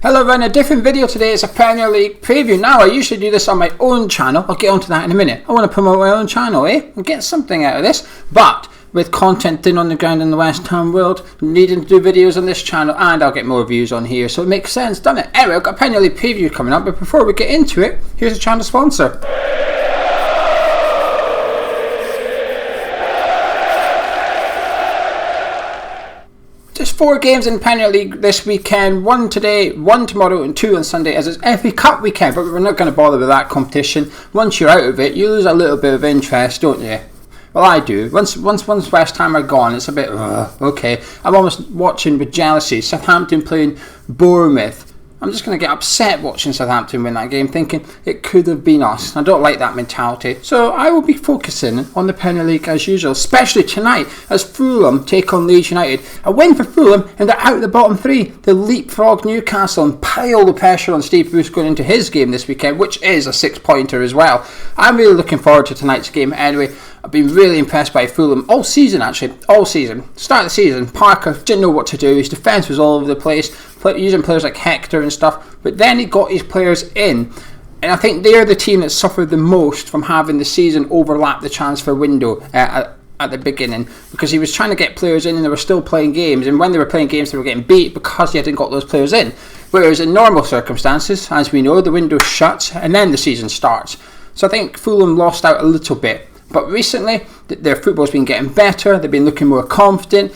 Hello everyone, a different video today. It's a Premier League preview. Now I usually do this on my own channel. I'll get onto that in a minute. I want to promote my own channel, and get something out of this. But with content thin on the ground in the West Ham world, needing to do videos on this channel, and I'll get more views on here, so it makes sense, doesn't it? Anyway, I've got a Premier League preview coming up, but before we get into it, here's a channel sponsor. There's 4 games in Premier League this weekend, 1 today, 1 tomorrow and 2 on Sunday, as it's FA Cup weekend, but we're not going to bother with that competition. Once you're out of it, you lose a little bit of interest, don't you? Well, I do. Once West Ham are gone, it's a bit, okay. I'm almost watching with jealousy. Southampton playing Bournemouth. I'm just going to get upset watching Southampton win that game, thinking it could have been us. I don't like that mentality. So I will be focusing on the Premier League as usual, especially tonight as Fulham take on Leeds United. A win for Fulham and they're out of the bottom 3. They leapfrog Newcastle and pile the pressure on Steve Bruce going into his game this weekend, which is a 6-pointer as well. I'm really looking forward to tonight's game anyway. I've been really impressed by Fulham all season, actually. All season. Start of the season, Parker didn't know what to do. His defence was all over the place, using players like Hector and stuff. But then he got his players in. And I think they're the team that suffered the most from having the season overlap the transfer window at the beginning. Because he was trying to get players in and they were still playing games. And when they were playing games, they were getting beat because he hadn't got those players in. Whereas in normal circumstances, as we know, the window shuts and then the season starts. So I think Fulham lost out a little bit. But recently, their football's been getting better. They've been looking more confident,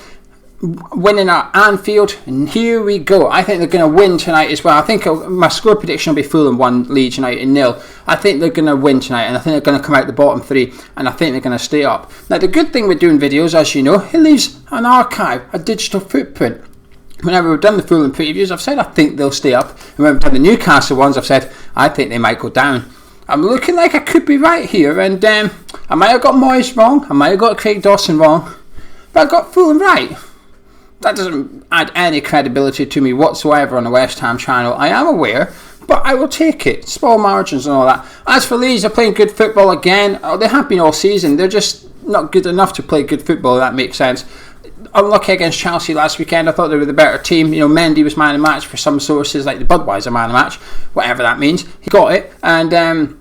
winning at Anfield. And here we go. I think they're going to win tonight as well. I think my score prediction will be Fulham 1, Leeds United 0. I think they're going to win tonight, and I think they're going to come out the bottom 3, and I think they're going to stay up. Now, the good thing with doing videos, as you know, it leaves an archive, a digital footprint. Whenever we've done the Fulham previews, I've said I think they'll stay up. And when we've done the Newcastle ones, I've said I think they might go down. I'm looking like I could be right here, and I might have got Moyes wrong, I might have got Craig Dawson wrong, but I got Fulham right. That doesn't add any credibility to me whatsoever on the West Ham channel. I am aware, but I will take it. Small margins and all that. As for Leeds, they're playing good football again. They have been all season. They're just not good enough to play good football, if that makes sense. Unlucky against Chelsea last weekend. I thought they were the better team. You know, Mendy was man of the match for some sources, like the Budweiser man of the match, whatever that means. He got it, and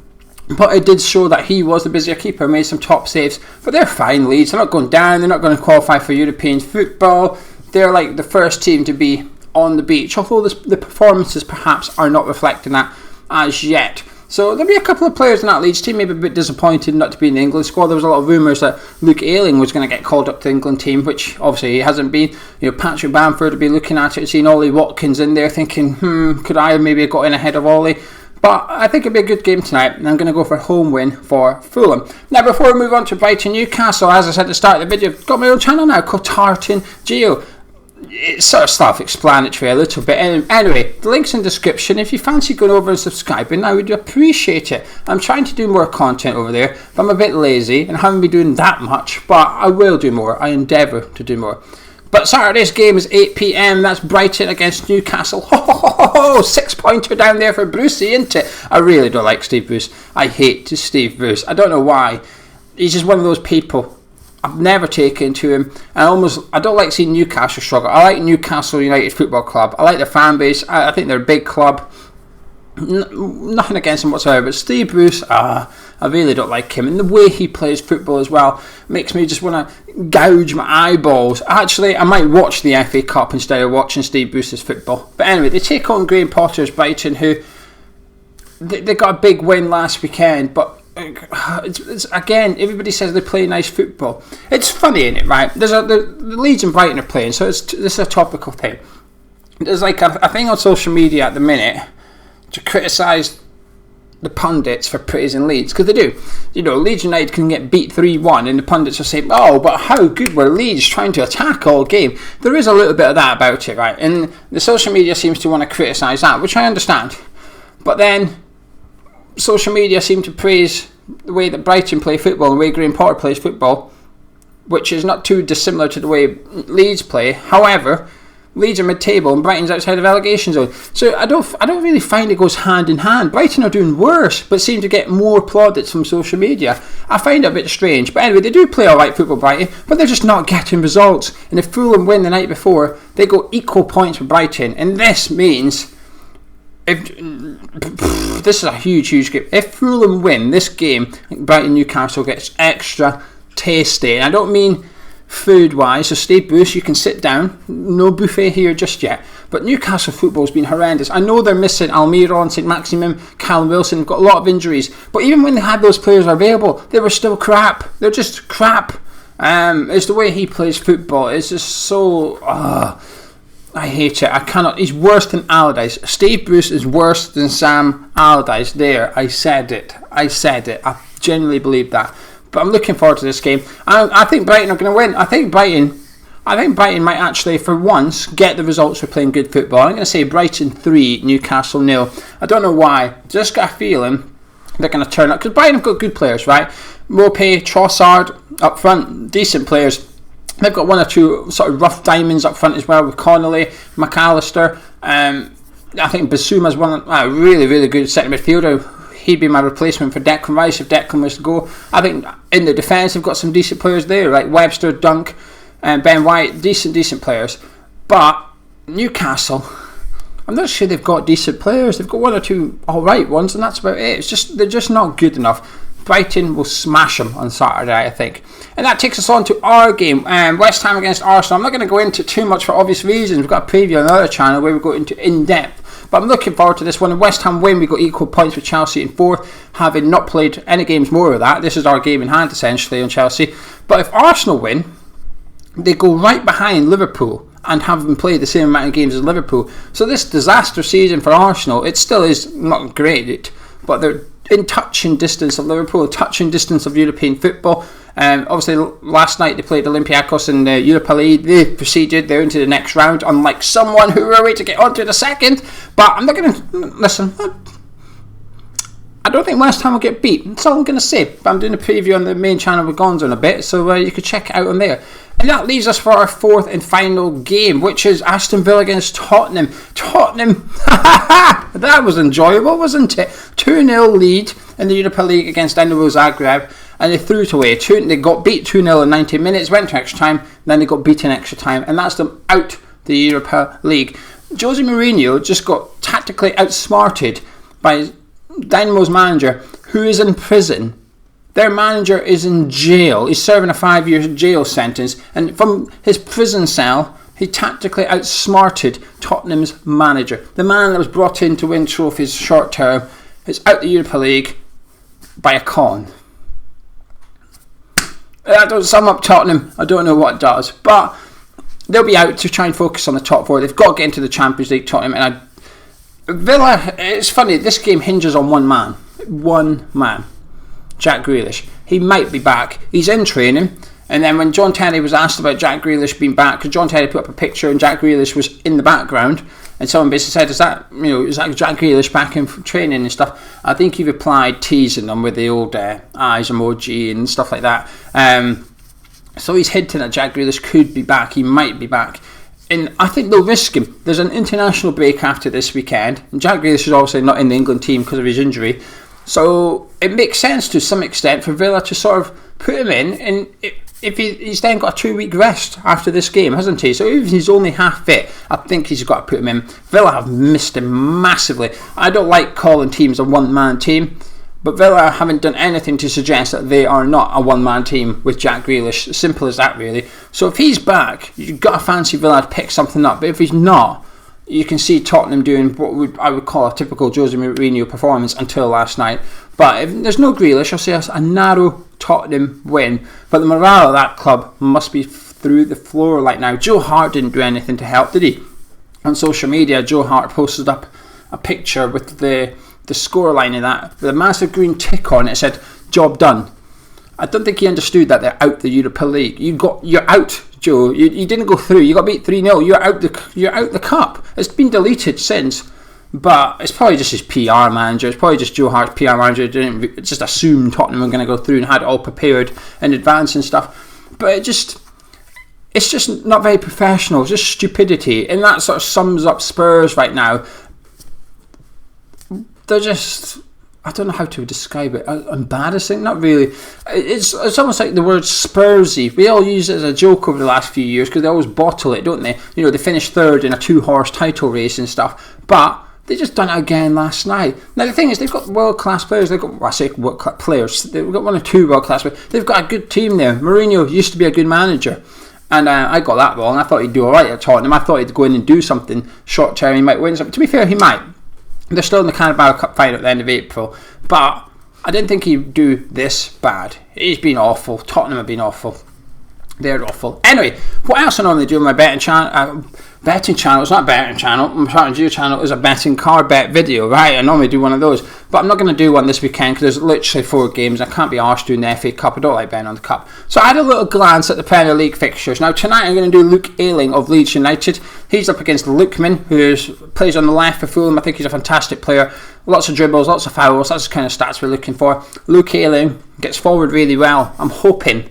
but it did show that he was the busier keeper, made some top saves. But they're fine, Leeds. They're not going down. They're not going to qualify for European football. They're like the first team to be on the beach, although the performances perhaps are not reflecting that as yet. So there'll be a couple of players in that Leeds team maybe a bit disappointed not to be in the England squad. There was a lot of rumours that Luke Ayling was going to get called up to the England team, which obviously he hasn't been. You know, Patrick Bamford will be looking at it and seeing Ollie Watkins in there thinking, could I maybe have got in ahead of Ollie? But I think it'll be a good game tonight, and I'm going to go for a home win for Fulham. Now, before we move on to Brighton Newcastle, as I said at the start of the video, I've got my own channel now called Tartan Geo. It's sort of self-explanatory a little bit. Anyway, the link's in the description. If you fancy going over and subscribing, I would appreciate it. I'm trying to do more content over there, but I'm a bit lazy and haven't been doing that much. But I will do more. I endeavour to do more. But Saturday's game is 8 PM. That's Brighton against Newcastle. 6-pointer down there for Brucey, isn't it? I really don't like Steve Bruce. I hate Steve Bruce. I don't know why. He's just one of those people. I've never taken to him. I don't like seeing Newcastle struggle. I like Newcastle United Football Club. I like their fan base. I think they're a big club. Nothing against him whatsoever, but Steve Bruce, I really don't like him, and the way he plays football as well makes me just want to gouge my eyeballs. Actually, I might watch the FA Cup instead of watching Steve Bruce's football. But anyway, they take on Graham Potter's Brighton, who they got a big win last weekend, but it's again, everybody says they play nice football. It's funny, isn't it, right? The Leeds and Brighton are playing, so this is a topical thing. There's like a thing on social media at the minute to criticise the pundits for praising Leeds, because they do. You know, Leeds United can get beat 3-1 and the pundits will say, oh, but how good were Leeds trying to attack all game? There is a little bit of that about it, right? And the social media seems to want to criticise that, which I understand. But then social media seem to praise the way that Brighton play football and the way Graham Potter plays football, which is not too dissimilar to the way Leeds play. However, Leeds are mid-table and Brighton's outside of relegation zone. So I don't really find it goes hand in hand. Brighton are doing worse, but seem to get more plaudits from social media. I find it a bit strange. But anyway, they do play alright football, Brighton, but they're just not getting results. And if Fulham win the night before, they go equal points with Brighton. And this means This is a huge game. If Fulham win this game, Brighton Newcastle gets extra tasty. And I don't mean food-wise, so stay boost, you can sit down. No buffet here just yet. But Newcastle football's been horrendous. I know they're missing Almiron, St Maximin, Callum Wilson. They've got a lot of injuries. But even when they had those players available, they were still crap. They're just crap. It's the way he plays football. It's just so... I hate it. I cannot... He's worse than Allardyce. Steve Bruce is worse than Sam Allardyce. There, I said it. I genuinely believe that. But I'm looking forward to this game. I think Brighton are going to win. I think Brighton might actually, for once, get the results for playing good football. I'm going to say Brighton 3, Newcastle 0. I don't know why. Just got a feeling they're going to turn up. Because Brighton have got good players, right? Mope, Trossard up front, decent players. They've got one or two sort of rough diamonds up front as well with Connolly, McAllister. I think Bissouma's one a really good centre midfielder. He'd be my replacement for Declan Rice if Declan was to go. I think in the defence they've got some decent players there, like Webster, Dunk, and Ben White, decent players. But Newcastle, I'm not sure they've got decent players. They've got one or two alright ones, and that's about it. They're just not good enough. Brighton will smash them on Saturday, I think. And that takes us on to our game, West Ham against Arsenal. I'm not going to go into too much for obvious reasons. We've got a preview on another channel where we go into in-depth. But I'm looking forward to this one. If West Ham win, we got equal points with Chelsea in fourth, having not played any games more of that. This is our game in hand, essentially, on Chelsea. But if Arsenal win, they go right behind Liverpool and haven't played the same amount of games as Liverpool. So this disaster season for Arsenal, it still is not great, but they're in touching distance of Liverpool, touching distance of European football. Obviously, last night they played Olympiacos in the Europa League. They proceeded, they're into the next round, unlike someone who were away to get onto the second. But I'm not going to... Listen, I don't think West Ham will get beat. That's all I'm going to say. But I'm doing a preview on the main channel with Gonzo in a bit, so you could check it out on there. And that leaves us for our fourth and final game, which is Aston Villa against Tottenham. That was enjoyable, wasn't it? 2-0 lead in the Europa League against Dinamo Zagreb, and they threw it away. They got beat 2-0 in 90 minutes, went to extra time, then they got beaten extra time, and that's them out the Europa League. Jose Mourinho just got tactically outsmarted by Dynamo's manager, who is in prison. Their manager is in jail. He's serving a 5-year jail sentence, and from his prison cell, he tactically outsmarted Tottenham's manager. The man that was brought in to win trophies short term is out the Europa League by a con. That doesn't sum up Tottenham. I don't know what does, but they'll be out to try and focus on the top four. They've got to get into the Champions League, Tottenham, and Villa, it's funny, this game hinges on one man, Jack Grealish. He might be back. He's in training. And then when John Terry was asked about Jack Grealish being back, because John Terry put up a picture and Jack Grealish was in the background, and someone basically said, is that Jack Grealish back in training and stuff? I think he replied teasing them with the old eyes emoji and stuff like that. So he's hinting that Jack Grealish could be back. He might be back. And I think they'll risk him. There's an international break after this weekend, and Jack Grealish is obviously not in the England team because of his injury. So it makes sense to some extent for Villa to sort of put him in, and if he's then got a 2-week rest after this game, hasn't he? So even if he's only half fit, I think he's got to put him in. Villa have missed him massively. I don't like calling teams a one-man team, but Villa haven't done anything to suggest that they are not a one-man team with Jack Grealish. Simple as that, really. So if he's back, you've got to fancy Villa to pick something up. But if he's not, you can see Tottenham doing what I would call a typical Jose Mourinho performance until last night. But if there's no Grealish, I'll say a narrow Tottenham win. But the morale of that club must be through the floor right now. Joe Hart didn't do anything to help, did he? On social media, Joe Hart posted up a picture with the scoreline in that, with a massive green tick on it. It said, job done. I don't think he understood that they're out the Europa League. You're out, Joe. You didn't go through. You got beat 3-0. You're out the cup. It's been deleted since. But it's probably just his PR manager. It's probably just Joe Hart's PR manager didn't just assume Tottenham were going to go through and had it all prepared in advance and stuff. But it's just not very professional. It's just stupidity. And that sort of sums up Spurs right now. They're just, I don't know how to describe it. Embarrassing? Not really. It's almost like the word Spursy. We all use it as a joke over the last few years because they always bottle it, don't they? They finished third in a 2-horse title race and stuff. But They just done it again last night. Now the thing is, they've got world-class players. They've got, well, I say world-class players. They've got 1 or 2 world-class players. They've got a good team there. Mourinho used to be a good manager. And I got that wrong. I thought he'd do alright at Tottenham. I thought he'd go in and do something short term. He might win something. To be fair, he might. They're still in the Carabao Cup final at the end of April. But I didn't think he'd do this bad. He's been awful. Tottenham have been awful. They're awful. Anyway, what else I normally do on my betting channel? Betting channel, it's not a betting channel. My strategy channel is a betting card bet video, right? I normally do one of those, but I'm not going to do one this weekend because there's literally 4 games. I can't be arsed doing the FA Cup. I don't like betting on the Cup. So I had a little glance at the Premier League fixtures. Now tonight I'm going to do Luke Ayling of Leeds United. He's up against Lookman, who plays on the left for Fulham. I think he's a fantastic player. Lots of dribbles, lots of fouls. That's the kind of stats we're looking for. Luke Ayling gets forward really well. I'm hoping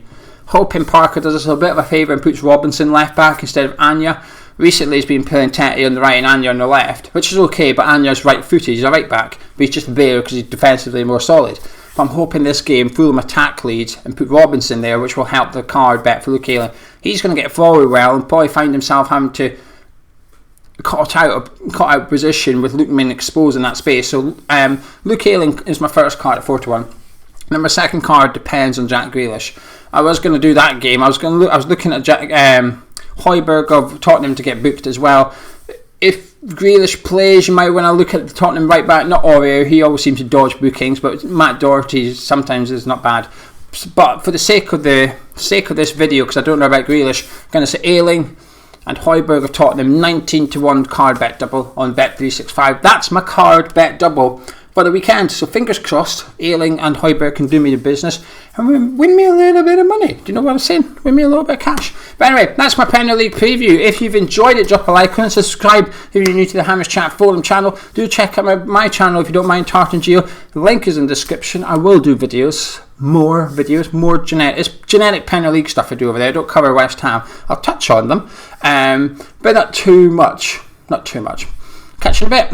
Parker does us a bit of a favour and puts Robinson left back instead of Anya. Recently he's been playing Tetty on the right and Anya on the left, which is okay, but Anya's right footed, he's a right back, but he's just there because he's defensively more solid. But I'm hoping this game Fulham attack Leeds and put Robinson there, which will help the card bet for Luke Ayling. He's going to get forward well and probably find himself having to cut out position with Lookman exposed in that space. So Luke Ayling is my first card at 4-1. Then my second card depends on Jack Grealish. I was going to do that game. I was looking at Jack Højbjerg of Tottenham to get booked as well. If Grealish plays, you might want to look at the Tottenham right back. Not Aurier, he always seems to dodge bookings, but Matt Doherty sometimes is not bad. But for the sake of this video, because I don't know about Grealish, I'm going to say Ayling and Højbjerg of Tottenham 19-1 card bet double on Bet365. That's my card bet double for the weekend. So fingers crossed, Ayling and Højbjerg can do me the business and win me a little bit of money. Do you know what I'm saying? Win me a little bit of cash. But anyway, that's my Premier League preview. If you've enjoyed it, drop a like and subscribe. If you're new to the Hammers Chat Fulham channel, do check out my channel if you don't mind. Tartan Geo. The link is in the description. I will do videos, more genetic Premier League stuff I do over there. I don't cover West Ham. I'll touch on them, but not too much. Catch you in a bit.